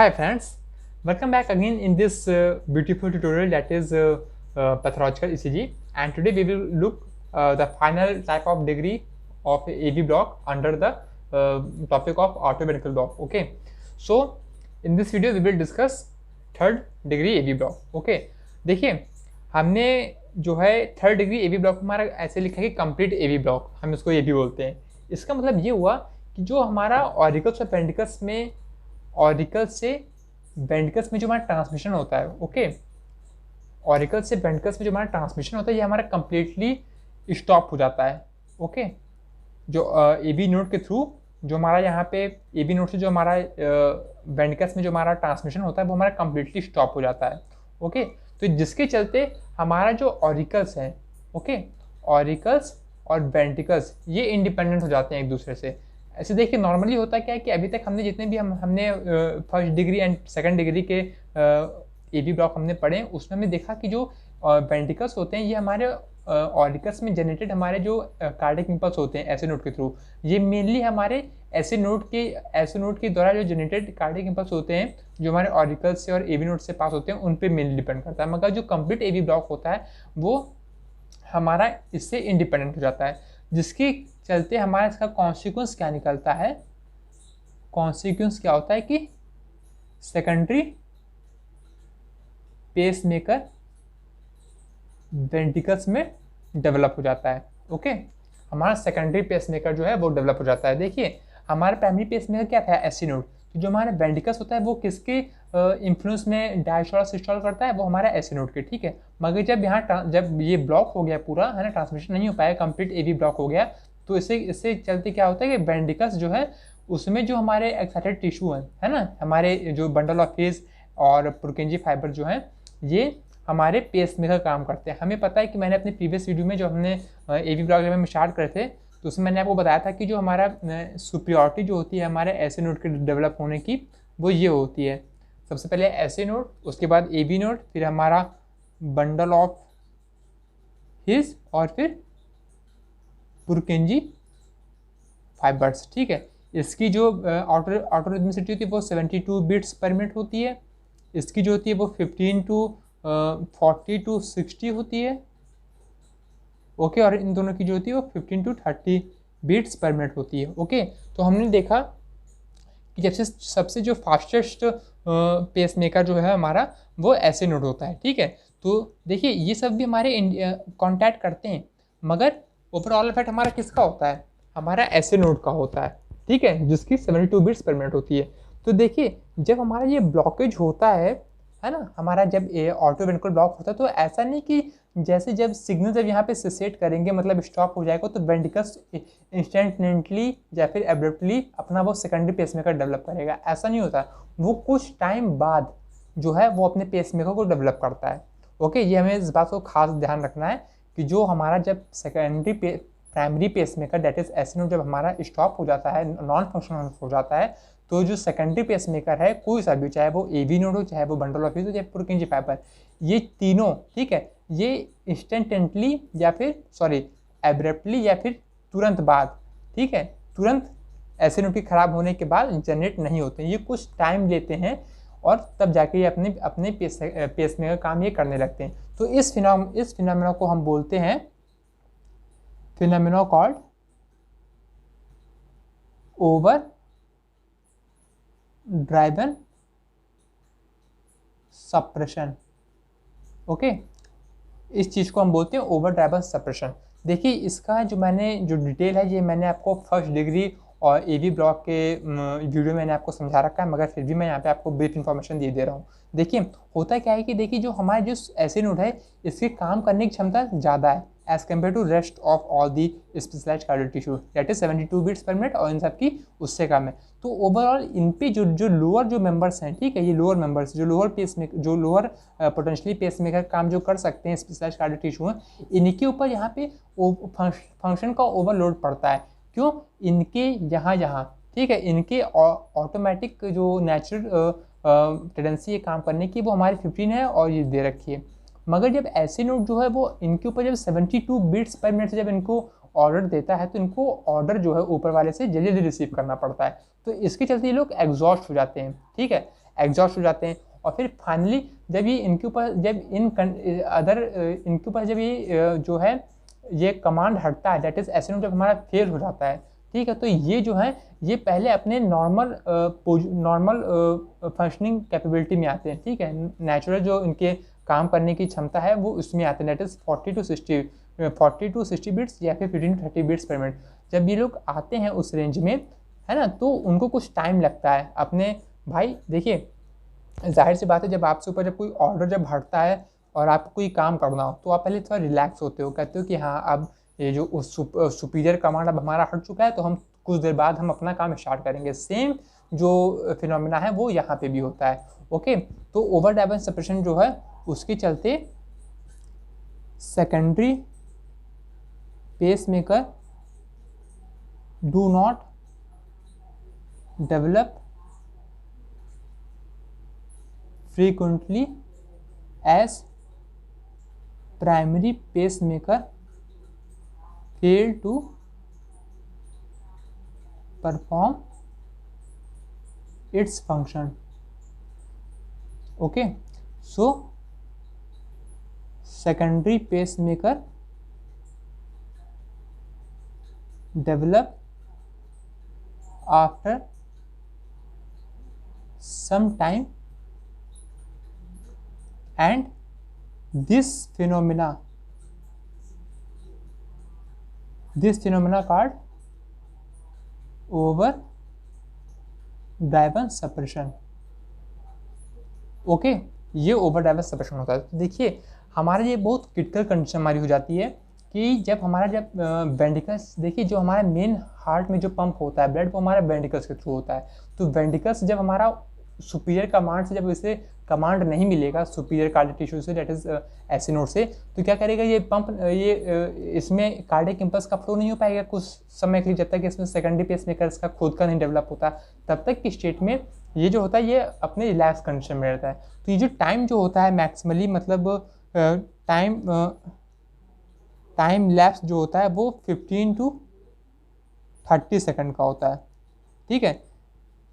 Hi friends, welcome back again in this beautiful tutorial that is pathological ECG, and today we will look the final type of degree of AV block under the topic of orthoventricular block. Okay, so in this video we will discuss third degree AV block. Okay, देखिए हमने जो है third degree AV block हमारा ऐसे लिखा है कि complete AV block, हम इसको AV बोलते हैं. इसका मतलब ये हुआ कि जो हमारा ऑरिकल्स और पेंडिकल्स में ऑरिकल्स से वेंट्रिकल्स में जो हमारा ट्रांसमिशन होता है, ओके, ऑरिकल्स से वेंट्रिकल्स में जो हमारा ट्रांसमिशन होता है ये हमारा कंप्लीटली स्टॉप हो जाता है. ओके, जो एबी नोड के थ्रू जो हमारा यहाँ पे एबी नोड से जो हमारा वेंट्रिकल्स में जो हमारा ट्रांसमिशन होता है वो हमारा कंप्लीटली स्टॉप हो जाता है. ओके, तो जिसके चलते हमारा जो ऑरिकल्स हैं, ओके, ऑरिकल्स और वेंट्रिकल्स ये इंडिपेंडेंट हो जाते हैं एक दूसरे से. ऐसे देखिए नॉर्मली होता क्या है कि अभी तक हमने जितने भी हमने first degree and second degree के एबी ब्लॉक हमने पढ़े उसमें हमने देखा कि जो वेंट्रिकल्स होते हैं ये हमारे ऑरिकल्स में जनरेटेड हमारे जो कार्डियक इंपल्स होते हैं ऐसे नोड के थ्रू, ये मेनली हमारे ऐसे नोड के द्वारा जो जनरेटेड कार्डियक इंपल्स होते हैं जो हमारे ऑरिकल्स से और एबी नोड से पास होते हैं उन पे मेनली डिपेंड करता है. मगर जो कंप्लीट एबी ब्लॉक होता है वो हमारा इससे इंडिपेंडेंट हो जाता है, जिसके चलते हमारा इसका कॉन्सिक्वेंस क्या निकलता है. कॉन्सिक्वेंस क्या होता है कि सेकेंडरी पेस मेकर वेंट्रिकल्स में डेवलप हो जाता है. ओके, हमारा सेकेंडरी पेस मेकर जो है वो डेवलप हो जाता है. देखिए हमारा प्राइमरी पेस मेकर क्या था, एसी नोड. तो जो हमारा वेंट्रिकल्स होता है वो किसके इन्फ्लुएंस में डायस्टोल सिस्टोल करता है, वो हमारा एसी नोड के. ठीक है, मगर जब ये ब्लॉक हो गया पूरा है ना, ट्रांसमिशन नहीं हो पाया, कंप्लीट एवी ब्लॉक हो गया, तो इससे चलते क्या होता है कि वेंट्रिकल्स जो है उसमें जो हमारे एक्साइटेड टिश्यू है ना, हमारे जो बंडल ऑफ फेज और पुरकिंजी फाइबर जो है ये हमारे पेस मेकर काम करते हैं. हमें पता है कि मैंने अपने प्रीवियस वीडियो में जो हमने एवी ब्लॉक जब हम स्टार्ट करे थे तो उसमें मैंने आपको बताया था कि जो हमारा सुपीरियॉरिटी जो होती है हमारे ऐसे नोड के डेवलप होने की वो ये होती है, सबसे पहले ऐसे नोड, उसके बाद एबी नोड, फिर हमारा बंडल ऑफ हिज और फिर पुरकिंजी फाइबर्स. ठीक है, इसकी जो आउटर रिदमिसिटी होती है वो 72 बीट्स पर मिनट होती है. इसकी जो होती है वो 15 to 40 to 60 होती है. ओके, और इन दोनों की जो होती है वो 15 to 30 बीट्स पर मिनट होती है. ओके, तो हमने देखा कि जब से सबसे जो फास्टेस्ट पेस मेकर जो है हमारा वो ऐसे नोड होता है. ठीक है, तो देखिए ये सब भी हमारे कॉन्टैक्ट करते हैं, मगर ओवरऑल इफेक्ट हमारा किसका होता है, हमारा ऐसे नोड का होता है. ठीक है, जिसकी 72 बीट्स पर मिनट होती है. तो देखिए जब हमारा ये ब्लॉकेज होता है ना, हमारा जब ऑर्थोवेंट्रिकुलर ब्लॉक होता है तो ऐसा नहीं कि जैसे जब सिग्नल जब यहाँ पे सेट करेंगे मतलब स्टॉप हो जाएगा तो वेंट्रिकल्स इंस्टेंटनेटली या फिर एब्रप्टली अपना वो सेकेंडरी पेसमेकर डेवलप करेगा. ऐसा नहीं होता, वो कुछ टाइम बाद जो है वो अपने पेसमेकर को डेवलप करता है. ओके, ये हमें इस बात को खास ध्यान रखना है कि जो हमारा जब primary pacemaker that is SA node जब हमारा स्टॉप हो जाता है, नॉन फंक्शनल हो जाता है, तो जो सेकेंडरी पेसमेकर है कोई सा भी, चाहे वो एवी नोड हो, चाहे वो बंडल ऑफ हिज हो, चाहे पुरकिंजी फाइबर, ये तीनों, ठीक है, ये इंस्टेंटेंटली या फिर एब्रप्टली या फिर तुरंत बाद, ठीक है, तुरंत एसी नोड की खराब होने के बाद जनरेट नहीं होते. ये कुछ टाइम लेते हैं और तब जाके ये अपने पेसमेकर काम ये करने लगते हैं. तो इस फिनोमेना को हम बोलते हैं phenomena called over driven suppression. Okay, इस चीज़ को हम बोलते हैं ओवर ड्राइवन सप्रेशन. देखिए इसका जो डिटेल है ये मैंने आपको फर्स्ट डिग्री और एवी ब्लॉक के वीडियो में मैंने आपको समझा रखा है, मगर फिर भी मैं यहाँ पे आपको ब्रीफ इन्फॉर्मेशन दे रहा हूँ. देखिए होता क्या है कि देखिए जो हमारे जो ऐसे नोड है इसके काम करने की क्षमता ज़्यादा है as compare to rest of all the specialised cardiac tissue, that is 72 beats per minute, और इन सब की उससे कम है. तो ओवरऑल इन पे जो लोअर जो मेंबर्स हैं, ठीक है, ये लोअर मेंबर्स जो लोअर पोटेंशियली पेसमेकर काम जो कर सकते हैं स्पेशलाइज्ड कार्डियक टिश्यू हैं, इनके ऊपर यहाँ पे फंक्शन का ओवरलोड पड़ता है. क्यों, इनके यहाँ, ठीक है, इनके ऑटोमेटिक जो नेचुरल टेंडेंसी है काम करने की वो हमारी 15 है और ये दे रखी है. मगर जब ऐसे नोड जो है वो इनके ऊपर जब 72 बीट्स पर मिनट से जब इनको ऑर्डर देता है तो इनको ऑर्डर जो है ऊपर वाले से जल्दी जल्दी रिसीव करना पड़ता है. तो इसके चलते ये लोग एग्जॉस्ट हो जाते हैं. ठीक है, एग्जॉस्ट हो जाते हैं। और फिर फाइनली जब ये इनके ऊपर जब ये जो है ये कमांड हटता है, दैट इज ऐसे जब हमारा फेल हो जाता है, ठीक है, तो ये जो है ये पहले अपने नॉर्मल फंक्शनिंग कैपेबिलिटी में आते हैं, ठीक है, नेचुरल जो इनके काम करने की क्षमता है वो उसमें आते हैं, दैट इज 40 to 60 बिट्स या फिर 15 to 30 बिट्स पर मिनट। जब ये लोग आते हैं उस रेंज में, है ना, तो उनको कुछ टाइम लगता है अपने, भाई देखिए जाहिर सी बात है, जब आपसे ऊपर जब कोई ऑर्डर जब हटता है और आपको कोई काम करना हो तो आप पहले थोड़ा रिलैक्स होते हो, कहते हो कि हाँ अब ये जो सुपीरियर कमांड अब हमारा हट चुका है तो हम कुछ देर बाद हम अपना काम स्टार्ट करेंगे। सेम जो फिनोमिना है वो यहाँ पे भी होता है। ओके, तो ओवर ड्राइवन सेपरेशन जो है उसके चलते secondary pacemaker do not develop frequently as primary pacemaker fail to perform its function. Okay, so secondary pacemaker develop after some time, and this phenomena called over driven suppression. Okay, ये over driven suppression होता है। तो देखिए हमारा ये बहुत critical condition हमारी हो जाती है कि जब वेंट्रिकल्स, देखिए जो हमारा मेन हार्ट में जो पंप होता है ब्लड वो हमारा वेंट्रिकल्स के थ्रू होता है। तो वेंट्रिकल्स जब हमारा सुपीरियर कमांड से जब इसे कमांड नहीं मिलेगा सुपीरियर कार्डियक टिश्यू से, दैट इज ऐसे नोड से, तो क्या करेगा ये पंप, ये इसमें कार्डियक इंपल्स का फ्लो नहीं हो पाएगा कुछ समय के लिए, जब तक इसमें सेकेंडरी पेसमेकर का खुद का नहीं डेवलप होता, तब तक की स्टेट में ये जो होता है ये अपने रिलैक्स कंडीशन में रहता है। तो ये जो टाइम जो होता है मैक्सिमली, मतलब टाइम लैप्स जो होता है वो 15 to 30 सेकंड का होता है, ठीक है,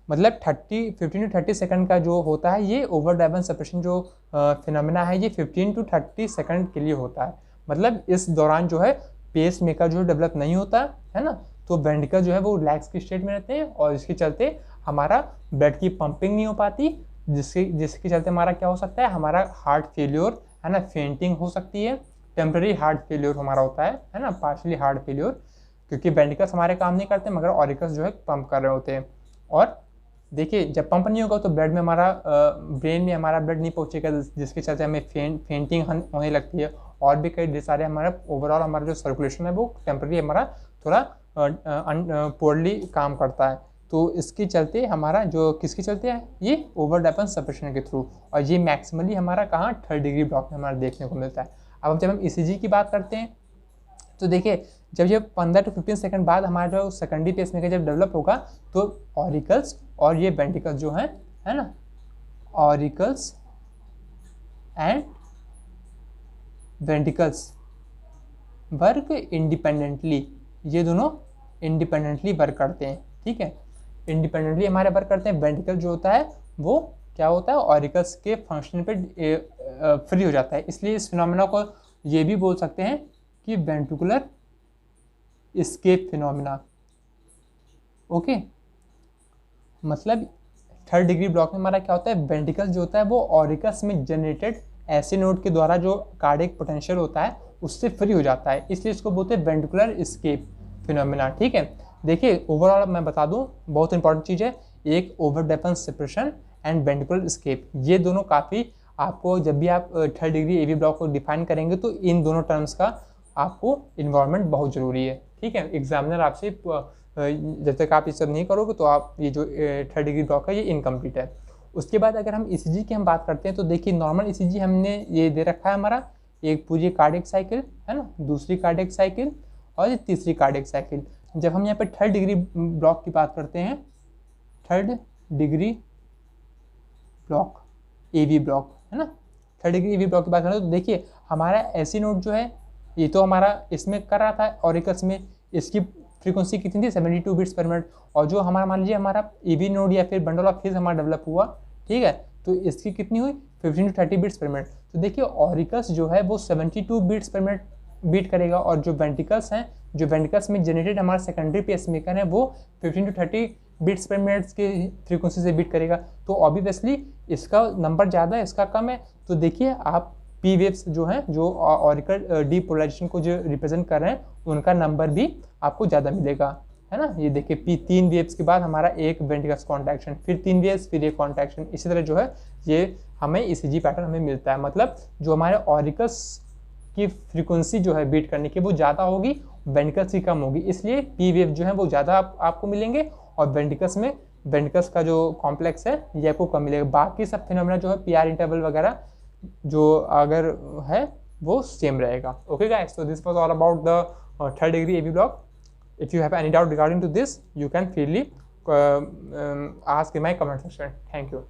मतलब 15 to 30 सेकंड का जो होता है ये ओवर ड्राइवन सप्रेशन जो फिनोमिना है ये 15 to 30 सेकंड के लिए होता है। मतलब इस दौरान जो है पेस मेकर जो डेवलप नहीं होता है ना, तो वेंट्रिकल जो है वो रिलैक्स की स्टेट में रहते हैं और इसके चलते हमारा ब्लड की पंपिंग नहीं हो पाती, जिसके चलते हमारा क्या हो सकता है, हमारा हार्ट फेल्योर, है ना, फेंटिंग हो सकती है, टेम्पररी हार्ट फेल्योर हमारा होता है ना, पार्शली हार्ट फेल्योर, क्योंकि वेंट्रिकल्स हमारे काम नहीं करते मगर ऑरिकल्स जो है पंप कर रहे होते हैं। और देखिए जब पंप नहीं होगा तो ब्लड में हमारा ब्रेन में हमारा ब्लड नहीं पहुंचेगा, जिसके चलते हमें फेंटिंग होने लगती है और भी कई सारे हमारा ओवरऑल हमारा जो सर्कुलेशन है वो टेम्पररी हमारा थोड़ा पोरली काम करता है। तो इसके चलते हमारा जो किसके चलते है ये ओवर ड्राइवन सप्रेशन के थ्रू, और ये मैक्सिमली हमारा कहाँ 3rd डिग्री ब्लॉक में हमारा देखने को मिलता है। अब जब हम ECG की बात करते हैं तो देखिए जब ये 15 to 15 सेकंड बाद हमारा जो सेकेंडरी पेसमेकर जब डेवलप होगा तो ऑरिकल्स और ये वेंट्रिकल्स जो है ना, auricles and ventricles work independently, ये दोनों इंडिपेंडेंटली वर्क करते हैं, ठीक है, इंडिपेंडेंटली हमारे वर्क करते हैं। वेंट्रिकल जो होता है वो क्या होता है, ऑरिकल्स के फंक्शन पे फ्री हो जाता है, इसलिए इस फिनोमिना को ये भी बोल सकते हैं कि वेंट्रिकुलर एस्केप फिनोमिना। ओके, मतलब 3rd डिग्री ब्लॉक में हमारा क्या होता है, वेंट्रिकल जो होता है वो ऑरिकल्स में जनरेटेड ऐसे नोड के द्वारा जो कार्डियक पोटेंशियल होता है उससे फ्री हो जाता है, इसलिए इसको बोलते हैं वेंट्रिकुलर एस्केप फिनोमिना, ठीक है। देखिए ओवरऑल मैं बता दूं बहुत इंपॉर्टेंट चीज़ है, एक over driven separation and ventricular escape, ये दोनों काफ़ी आपको जब भी आप 3rd डिग्री AV ब्लॉक को डिफाइन करेंगे तो इन दोनों टर्म्स का आपको इन्वॉल्वमेंट बहुत ज़रूरी है, ठीक है। एग्जामिनर आपसे जब तक आप ये सब नहीं करोगे तो आप ये जो 3rd डिग्री ब्लॉक है ये इनकम्प्लीट है। उसके बाद अगर हम ECG की हम बात करते हैं तो देखिए नॉर्मल ECG हमने ये दे रखा है हमारा, एक पूरी कार्डियक साइकिल है ना, दूसरी कार्डियक साइकिल और ये तीसरी कार्डियक साइकिल। जब हम यहाँ पे 3rd डिग्री ब्लॉक की बात करते हैं, 3rd degree block AV block है ना, 3rd डिग्री AV ब्लॉक की बात करें तो देखिए हमारा ऐसी नोड जो है ये तो हमारा इसमें कर रहा था ऑरिकल्स में, इसकी फ्रीक्वेंसी कितनी थी 72 बिट्स पर मिनट, और जो हमारा मान लीजिए हमारा AV नोड या फिर बंडल ऑफ फेज हमारा डेवलप हुआ, ठीक है। तो इसकी कितनी हुई 15 to 30 बीट्स पर मिनट। तो देखिए ऑरिकस जो है वो 72 बीट्स पर मिनट बीट करेगा, और जो वेंट्रिकल्स हैं, जो वेंट्रिकल्स में जनरेटेड हमारा सेकेंडरी पेसमेकर है वो 15 to 30 बीट्स पर मिनट के फ्रीक्वेंसी से बीट करेगा। तो ऑब्वियसली इसका नंबर ज़्यादा है, इसका कम है। तो देखिए आप पी वेव्स जो हैं, जो ऑरिकल डीपोलराइजेशन को जो रिप्रेजेंट कर रहे हैं, उनका नंबर भी आपको ज़्यादा मिलेगा, है ना। ये देखिए पी 3 वेव्स के बाद हमारा एक वेंट्रिकल्स कॉन्ट्रैक्शन, फिर 3 वेव्स, फिर एक कॉन्ट्रैक्शन, इसी तरह जो है ये हमें ईसीजी पैटर्न हमें मिलता है। मतलब जो हमारे ऑरिकल्स की फ्रीक्वेंसी जो है बीट करने की वो ज़्यादा होगी, वेंट्रिकल्स की कम होगी, इसलिए पी वेव जो है वो ज़्यादा आपको मिलेंगे, और वेंट्रिकल्स में वेंट्रिकल्स का जो कॉम्प्लेक्स है ये आपको कम मिलेगा। बाकी सब फिनोमेना जो है पीआर इंटरवल वगैरह जो अगर है वो सेम रहेगा। Okay guys, so this was all about the third degree AV block. If you have any doubt regarding to this, you can freely ask in my comment section. Thank you.